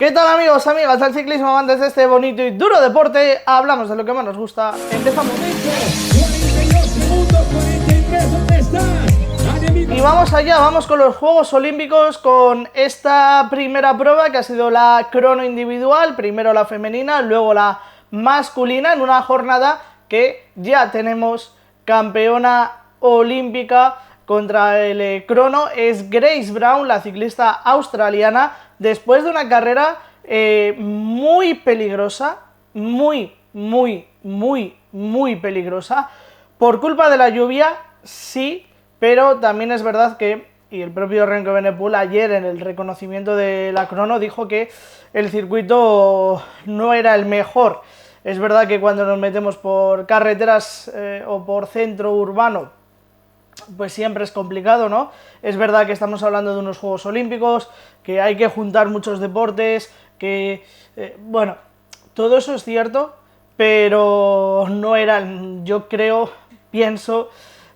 ¿Qué tal amigos, amigas del ciclismo, amantes de este bonito y duro deporte? Hablamos de lo que más nos gusta. Empezamos. 42 segundos, 43, ¿dónde está? Y vamos allá, vamos con los Juegos Olímpicos, con esta primera prueba que ha sido la crono individual, primero la femenina, luego la masculina, en una jornada que ya tenemos campeona olímpica contra el crono. Es Grace Brown, la ciclista australiana, después de una carrera muy peligrosa, muy peligrosa, por culpa de la lluvia, sí, pero también es verdad que, y el propio Remco Evenepoel ayer en el reconocimiento de la crono dijo que el circuito no era el mejor. Es verdad que cuando nos metemos por carreteras o por centro urbano, pues siempre es complicado, ¿no? Es verdad que estamos hablando de unos Juegos Olímpicos, que hay que juntar muchos deportes, que, bueno, todo eso es cierto, pero no era, yo creo, pienso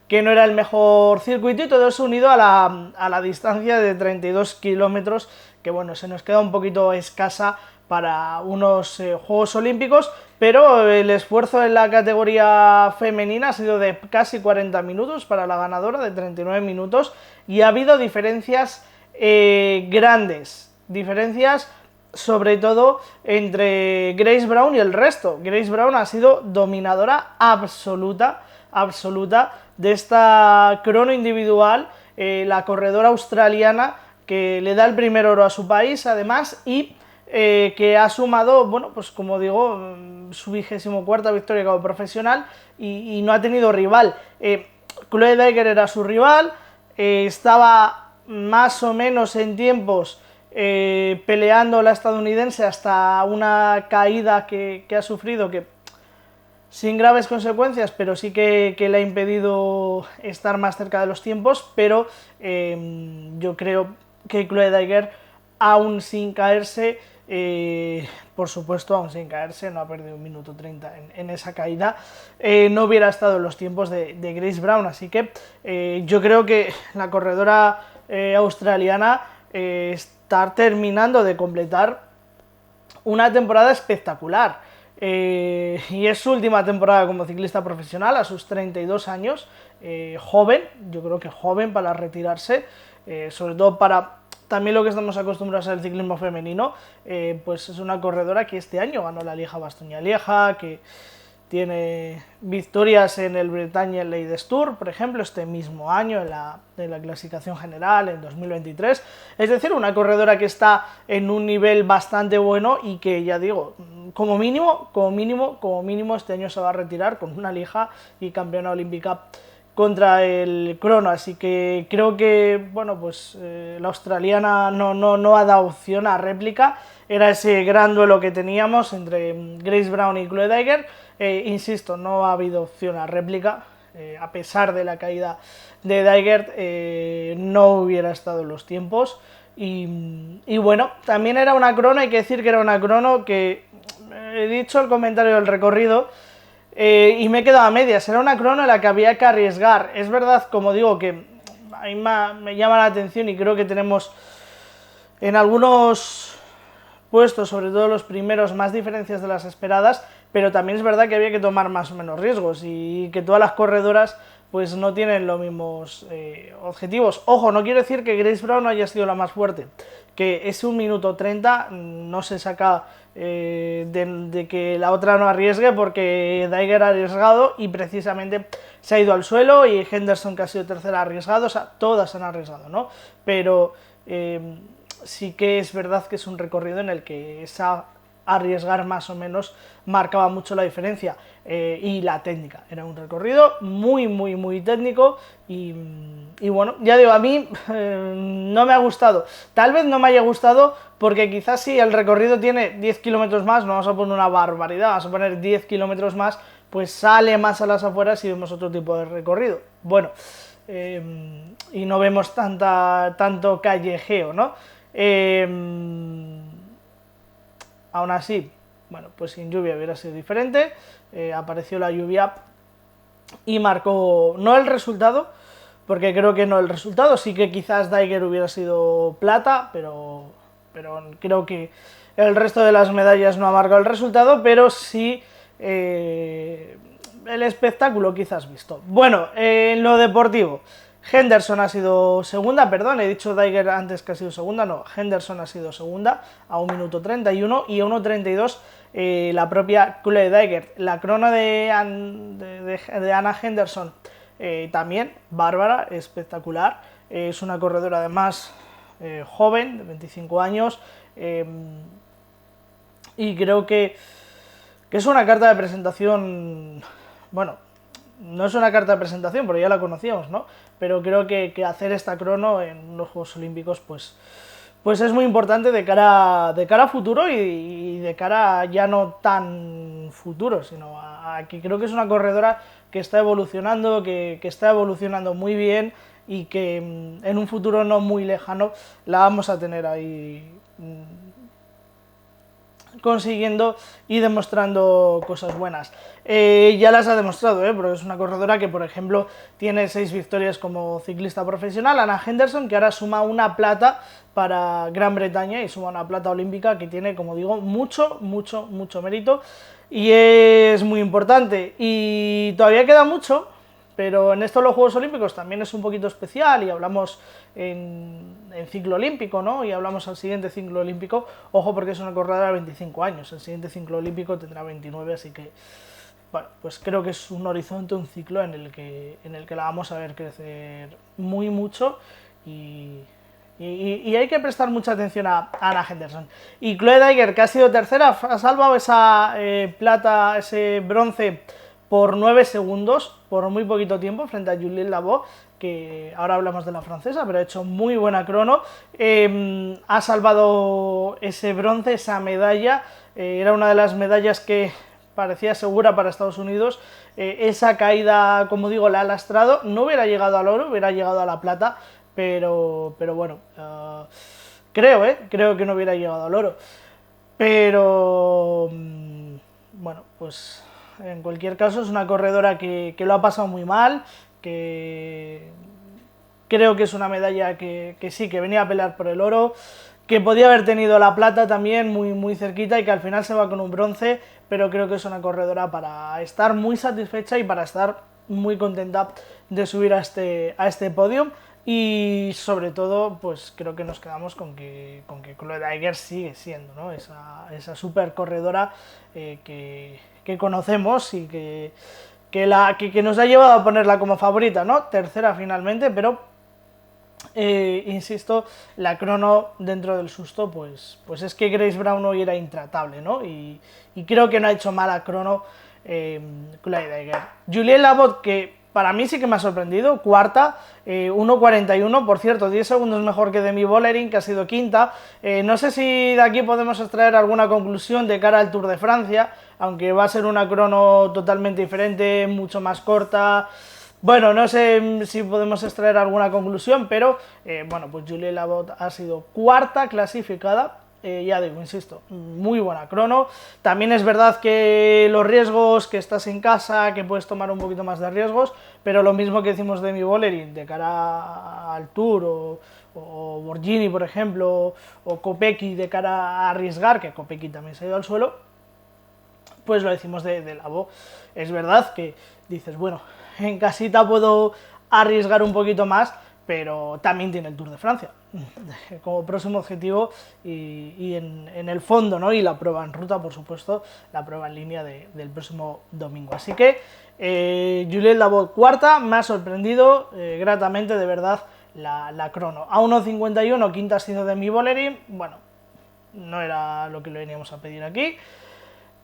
que no era el mejor circuito, y todo eso unido a la distancia de 32 kilómetros, que bueno, se nos queda un poquito escasa para unos Juegos Olímpicos, pero el esfuerzo en la categoría femenina ha sido de casi 40 minutos para la ganadora, de 39 minutos, y ha habido diferencias grandes, diferencias sobre todo entre Grace Brown y el resto. Grace Brown ha sido dominadora absoluta de esta crono individual, la corredora australiana que le da el primer oro a su país, además, y que ha sumado, bueno, pues como digo, su 24ª victoria como profesional y no ha tenido rival. Chloe Dygert era su rival, estaba más o menos en tiempos peleando la estadounidense hasta una caída que ha sufrido, que sin graves consecuencias, pero sí que le ha impedido estar más cerca de los tiempos, pero yo creo que Chloe Dygert, aún sin caerse, por supuesto, aún sin caerse, no ha perdido 1 minuto 30 en esa caída, no hubiera estado en los tiempos de Grace Brown. Así que yo creo que la corredora australiana está terminando de completar una temporada espectacular. Y es su última temporada como ciclista profesional a sus 32 años, joven, yo creo que joven para retirarse, sobre todo para también lo que estamos acostumbrados al ciclismo femenino. Pues es una corredora que este año ganó la Lieja-Bastogne-Lieja, que tiene victorias en el Bretagne Ladies Tour, por ejemplo, este mismo año en la clasificación general, en 2023. Es decir, una corredora que está en un nivel bastante bueno y que, ya digo, como mínimo, este año se va a retirar con una Lieja y campeona olímpica contra el crono. Así que creo que, bueno, pues la australiana no ha dado opción a réplica. Era ese gran duelo que teníamos entre Grace Brown y Chloe Dygert. Insisto, no ha habido opción a réplica. A pesar de la caída de Dygert, no hubiera estado en los tiempos. Y bueno, también era una crono, hay que decir que era una crono que, he dicho el comentario del recorrido, y me he quedado a medias. Era una crono en la que había que arriesgar. Es verdad, como digo, que a mí me llama la atención y creo que tenemos en algunos puestos, sobre todo los primeros, más diferencias de las esperadas, pero también es verdad que había que tomar más o menos riesgos y que todas las corredoras pues no tienen los mismos objetivos. Ojo, no quiero decir que Grace Brown no haya sido la más fuerte, que ese 1 minuto 30 no se saca de que la otra no arriesgue, porque Dygert ha arriesgado y precisamente se ha ido al suelo, y Henderson, que ha sido tercera, ha arriesgado. O sea, todas han arriesgado, ¿no? Pero sí que es verdad que es un recorrido en el que esa arriesgar más o menos marcaba mucho la diferencia, y la técnica. Era un recorrido muy técnico y bueno, ya digo, a mí no me ha gustado. Tal vez no me haya gustado porque quizás si el recorrido tiene 10 kilómetros más, no vamos a poner una barbaridad, vamos a poner 10 kilómetros más, pues sale más a las afueras y vemos otro tipo de recorrido. Bueno, y no vemos tanto callejeo, ¿no? Aún así, bueno, pues sin lluvia hubiera sido diferente. Apareció la lluvia y marcó, no el resultado, porque creo que no el resultado, sí que quizás Dygert hubiera sido plata, pero creo que el resto de las medallas no ha marcado el resultado, pero sí el espectáculo quizás visto. Bueno, en lo deportivo, Henderson ha sido segunda, perdón, he dicho Daiger antes que ha sido segunda, no, Henderson ha sido segunda a 1 minuto 31 y a 1.32 la propia Chloe Daiger. La crono de Anna Henderson también, bárbara, espectacular, es una corredora además joven, de 25 años, y creo que es una carta de presentación, bueno, no es una carta de presentación, porque ya la conocíamos, ¿no? Pero creo que hacer esta crono en los Juegos Olímpicos, pues es muy importante de cara a futuro y de cara ya no tan futuro, sino a que creo que es una corredora que está evolucionando, que está evolucionando muy bien y que en un futuro no muy lejano la vamos a tener ahí consiguiendo y demostrando cosas buenas. Ya las ha demostrado, porque es una corredora que, por ejemplo, tiene 6 victorias como ciclista profesional. Anna Henderson, que ahora suma una plata para Gran Bretaña y suma una plata olímpica que tiene, como digo, mucho mérito y es muy importante. Y todavía queda mucho, pero en esto los Juegos Olímpicos también es un poquito especial y hablamos en ciclo olímpico, ¿no? Y hablamos al siguiente ciclo olímpico, ojo porque es una corredora de 25 años, el siguiente ciclo olímpico tendrá 29, así que, bueno, pues creo que es un horizonte, un ciclo en el que la vamos a ver crecer mucho y hay que prestar mucha atención a Anna Henderson. Y Chloe Daiger, que ha sido tercera, ha salvado esa plata, ese bronce por 9 segundos, por muy poquito tiempo, frente a Juliette Labo, que ahora hablamos de la francesa, pero ha hecho muy buena crono. Ha salvado ese bronce, esa medalla, era una de las medallas que parecía segura para Estados Unidos. Esa caída, como digo, la ha lastrado, no hubiera llegado al oro, hubiera llegado a la plata, pero bueno, creo que no hubiera llegado al oro. Pero bueno, pues en cualquier caso es una corredora que lo ha pasado muy mal, que creo que es una medalla que sí, que venía a pelear por el oro, que podía haber tenido la plata también muy cerquita y que al final se va con un bronce, pero creo que es una corredora para estar muy satisfecha y para estar muy contenta de subir a este podio. Y sobre todo, pues creo que nos quedamos con que Chloe Daiger sigue siendo, ¿no? esa super corredora que conocemos y que nos ha llevado a ponerla como favorita, ¿no? Tercera finalmente, pero insisto, la crono dentro del susto, pues es que Grace Brown hoy era intratable, ¿no? Y creo que no ha hecho mala crono Chloe Daiger. Juliette Labo, que para mí sí que me ha sorprendido, cuarta, 1.41, por cierto, 10 segundos mejor que Demi Vollering, que ha sido quinta. No sé si de aquí podemos extraer alguna conclusión de cara al Tour de Francia, aunque va a ser una crono totalmente diferente, mucho más corta. Bueno, no sé si podemos extraer alguna conclusión, pero bueno, pues Juliette Labo ha sido cuarta clasificada. Ya digo, insisto, muy buena crono. También es verdad que los riesgos, que estás en casa, que puedes tomar un poquito más de riesgos, pero lo mismo que decimos de Demi Vollering de cara al Tour, o Borghini, por ejemplo, o Kopecky de cara a arriesgar, que Kopecky también se ha ido al suelo, pues lo decimos de Labo. Es verdad que dices, bueno, en casita puedo arriesgar un poquito más, pero también tiene el Tour de Francia como próximo objetivo y en el fondo, ¿no? Y la prueba en ruta, por supuesto, la prueba en línea del próximo domingo. Así que Juliette Labo cuarta, me ha sorprendido gratamente, de verdad, la crono. A 1.51, quinta ha sido Demi Vollering, bueno, no era lo que le veníamos a pedir aquí.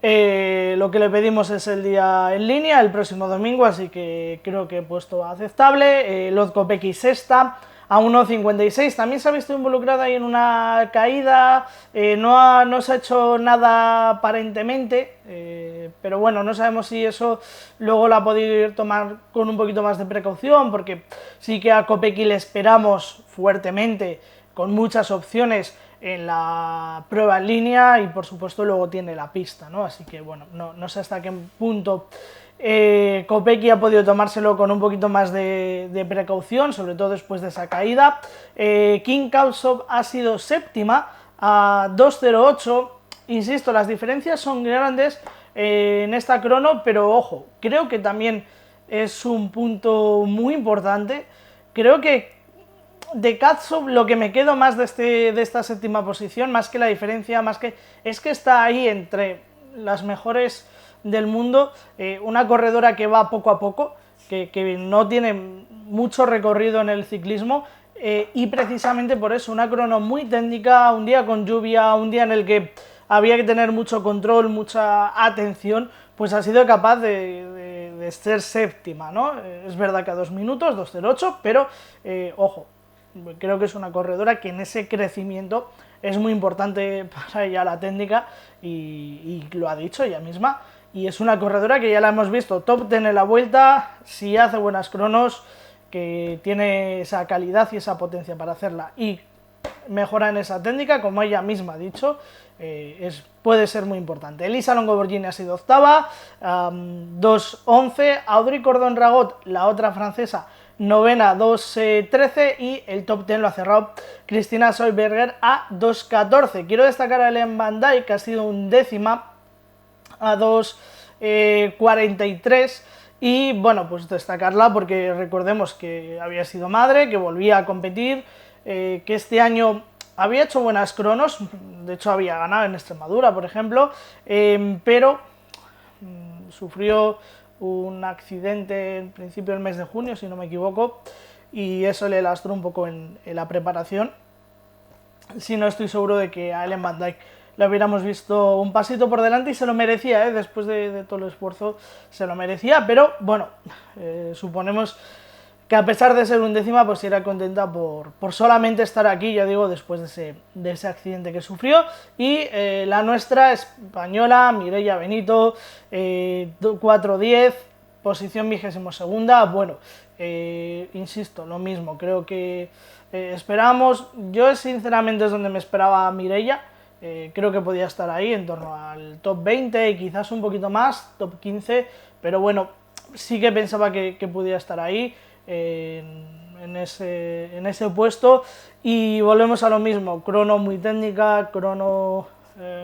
Lo que le pedimos es el día en línea, el próximo domingo, así que creo que he puesto aceptable. Lot Kopecky sexta, a 1.56, también se ha visto involucrada ahí en una caída, no se ha hecho nada aparentemente, pero bueno, no sabemos si eso luego la ha podido tomar con un poquito más de precaución, porque sí que a Kopecky le esperamos fuertemente, con muchas opciones en la prueba en línea y por supuesto luego tiene la pista, ¿no? Así que bueno, no sé hasta qué punto Kopecky ha podido tomárselo con un poquito más de precaución, sobre todo después de esa caída. Kim Kallshov ha sido séptima a 2.08, insisto, las diferencias son grandes en esta crono, pero ojo, creo que también es un punto muy importante. Creo que de Katsub lo que me quedo más de esta séptima posición, más que la diferencia, es que está ahí entre las mejores del mundo, una corredora que va poco a poco, que no tiene mucho recorrido en el ciclismo, y precisamente por eso, una crono muy técnica, un día con lluvia, un día en el que había que tener mucho control, mucha atención, pues ha sido capaz de ser séptima, ¿no? Es verdad que a 2 minutos, 2:08, pero ojo, creo que es una corredora que en ese crecimiento es muy importante para ella la técnica, y lo ha dicho ella misma, y es una corredora que ya la hemos visto top 10 en la Vuelta, si hace buenas cronos, que tiene esa calidad y esa potencia para hacerla, y mejora en esa técnica, como ella misma ha dicho, puede ser muy importante. Elisa Longoborghini ha sido octava, 2:11, Audrey Cordon-Ragot, la otra francesa, novena, 2:13, y el top 10 lo ha cerrado Cristina Soyberger a 2:14. Quiero destacar a Ellen Van Dijk, que ha sido un décima a 2:43, y bueno, pues destacarla porque recordemos que había sido madre, que volvía a competir, que este año había hecho buenas cronos, de hecho había ganado en Extremadura, por ejemplo, pero sufrió un accidente en principio del mes de junio, si no me equivoco, y eso le lastró un poco en la preparación. Si no, estoy seguro de que a Ellen Van Dijk le hubiéramos visto un pasito por delante, y se lo merecía, después de todo el esfuerzo se lo merecía, pero bueno, suponemos que a pesar de ser undécima, pues irá contenta por solamente estar aquí, ya digo, después de ese accidente que sufrió. Y la nuestra española, Mireia Benito, 4:10, posición 22ª, bueno, insisto, lo mismo, creo que esperamos, yo sinceramente es donde me esperaba a Mireia, creo que podía estar ahí, en torno al top 20 y quizás un poquito más, top 15, pero bueno, sí que pensaba que podía estar ahí, en ese puesto. Y volvemos a lo mismo, crono muy técnica, crono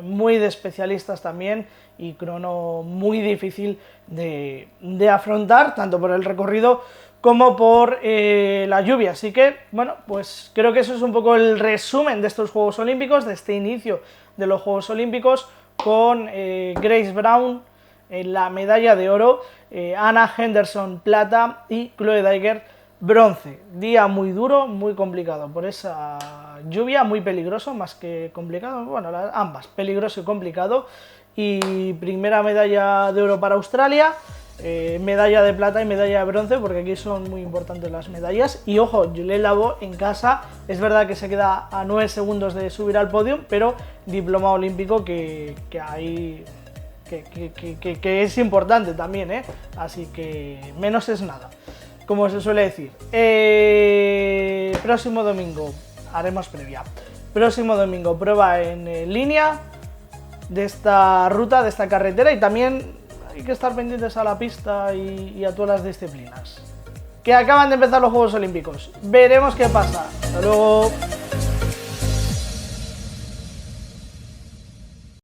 muy de especialistas también, y crono muy difícil de afrontar, tanto por el recorrido como por la lluvia. Así que, bueno, pues creo que eso es un poco el resumen de estos Juegos Olímpicos, de este inicio de los Juegos Olímpicos, con Grace Brown en la medalla de oro, Anna Henderson plata y Chloe Dygert bronce. Día muy duro, muy complicado por esa lluvia, muy peligroso, más que complicado, bueno, ambas, peligroso y complicado. Y primera medalla de oro para Australia, medalla de plata y medalla de bronce, porque aquí son muy importantes las medallas. Y ojo, Juliette Labo en casa, es verdad que se queda a 9 segundos de subir al podio, pero diploma olímpico que hay... Que es importante también, así que menos es nada, como se suele decir. Próximo domingo haremos previa. Próximo domingo prueba en línea de esta ruta, de esta carretera, y también hay que estar pendientes a la pista y a todas las disciplinas. Que acaban de empezar los Juegos Olímpicos. Veremos qué pasa. Hasta luego.